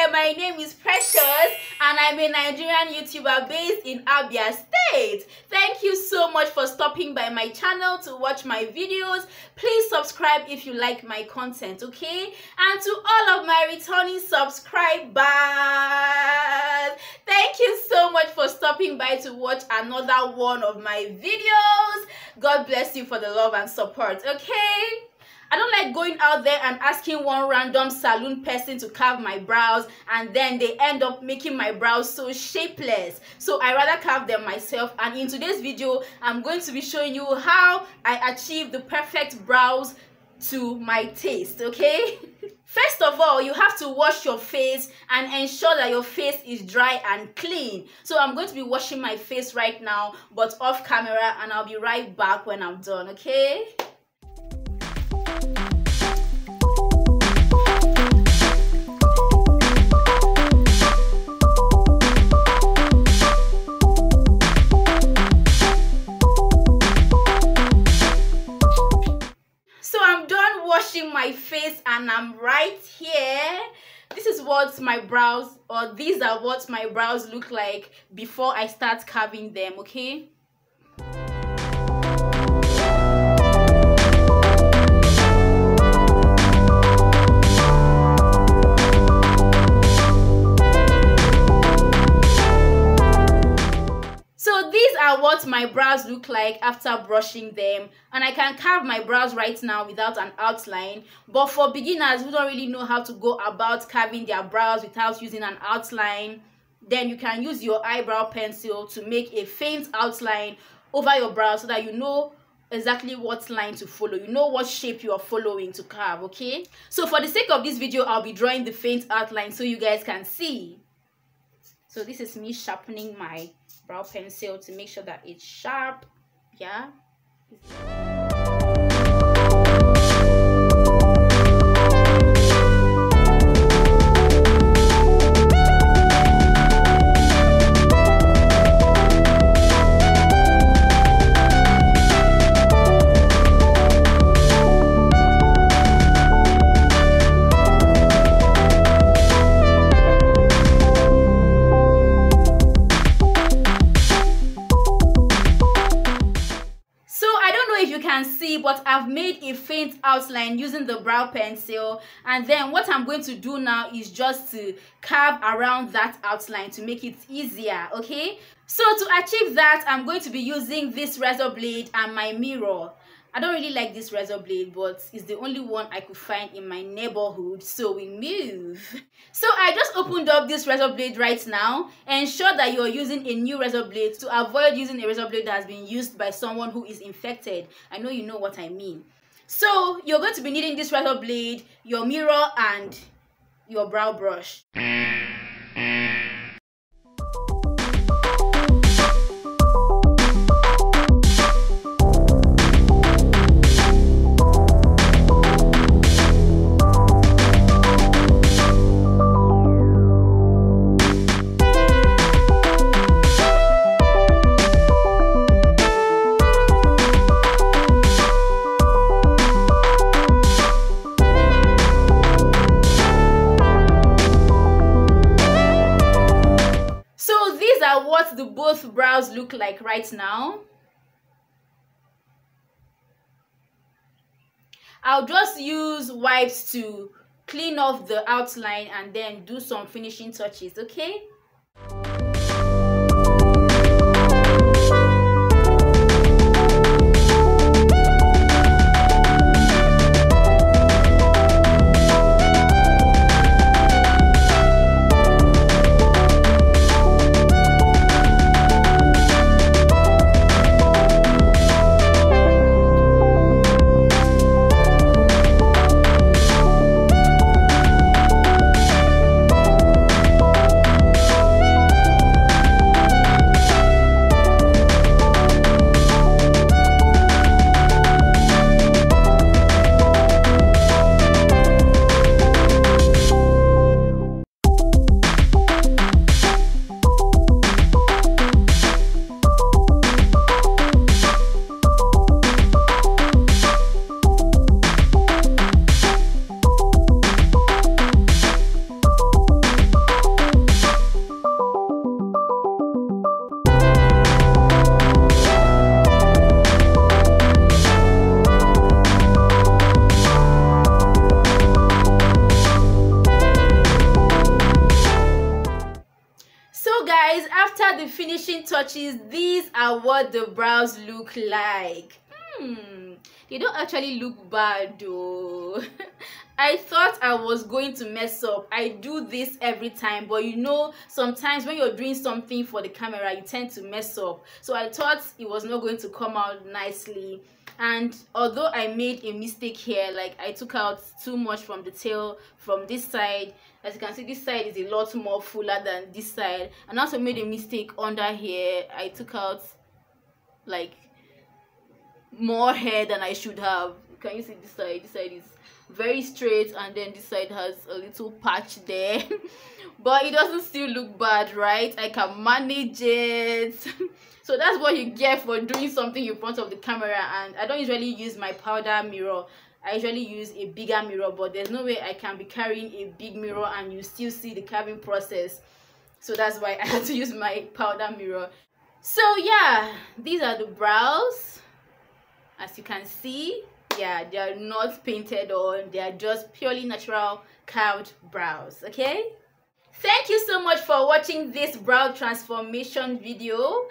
there, my name is Precious and I'm a Nigerian YouTuber based in Abia State. Thank you so much for stopping by my channel to watch my videos. Please subscribe if you like my content, okay? And to all of my returning subscribers, thank you so much for stopping by to watch another one of my videos. God bless you for the love and support, okay? I don't like going out there and asking one random salon person to carve my brows and then they end up making my brows so shapeless. So I rather carve them myself, and in today's video I'm going to be showing you how I achieve the perfect brows to my taste, okay? First of all, you have to wash your face and ensure that your face is dry and clean. So I'm going to be washing my face right now but off camera, and I'll be right back when I'm done, okay? My face and I'm right here. This is what my brows, or these are what my brows look like before I start carving them, okay? So these are what my brows look like after brushing them, and I can carve my brows right now without an outline. But for beginners who don't really know how to go about carving their brows without using an outline, then you can use your eyebrow pencil to make a faint outline over your brow so that you know exactly what line to follow, you know what shape you are following to carve, okay? So for the sake of this video, I'll be drawing the faint outline so you guys can see. So this is me sharpening my brow pencil to make sure that it's sharp, yeah. But I've made a faint outline using the brow pencil, and then what I'm going to do now is just to carve around that outline to make it easier, okay? So to achieve that, I'm going to be using this razor blade and my mirror. I don't really like this razor blade, but it's the only one I could find in my neighborhood, so we move. So I just opened up this razor blade right now. Ensure that you're using a new razor blade to avoid using a razor blade that has been used by someone who is infected. I know you know what I mean. So you're going to be needing this razor blade, your mirror, and your brow brush. What the both brows look like right now. I'll just use wipes to clean off the outline and then do some finishing touches, okay? guys, after the finishing touches, these are what the brows look like. They don't actually look bad though. I thought I was going to mess up. I do this every time, but you know, sometimes when you're doing something for the camera, you tend to mess up. So I thought it was not going to come out nicely. And although I made a mistake here, like I took out too much from the tail from this side, as you can see, this side is a lot more fuller than this side. And also made a mistake under here. I took out like more hair than I should have. Can you see this side? This side is very straight, and then this side has a little patch there. But it doesn't still look bad, right? I can manage it. So that's what you get for doing something in front of the camera. And I don't usually use my powder mirror. I usually use a bigger mirror, but there's no way I can be carrying a big mirror and you still see the carving process. So that's why I had to use my powder mirror. So yeah, these are the brows. As you can see, yeah, they are not painted on, they are just purely natural carved brows. Okay, thank you so much for watching this brow transformation video.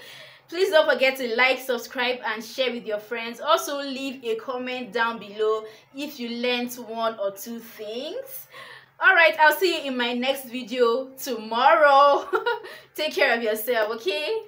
Please don't forget to like, subscribe, and share with your friends. Also leave a comment down below if you learned one or two things. All right, I'll see you in my next video tomorrow. Take care of yourself, okay?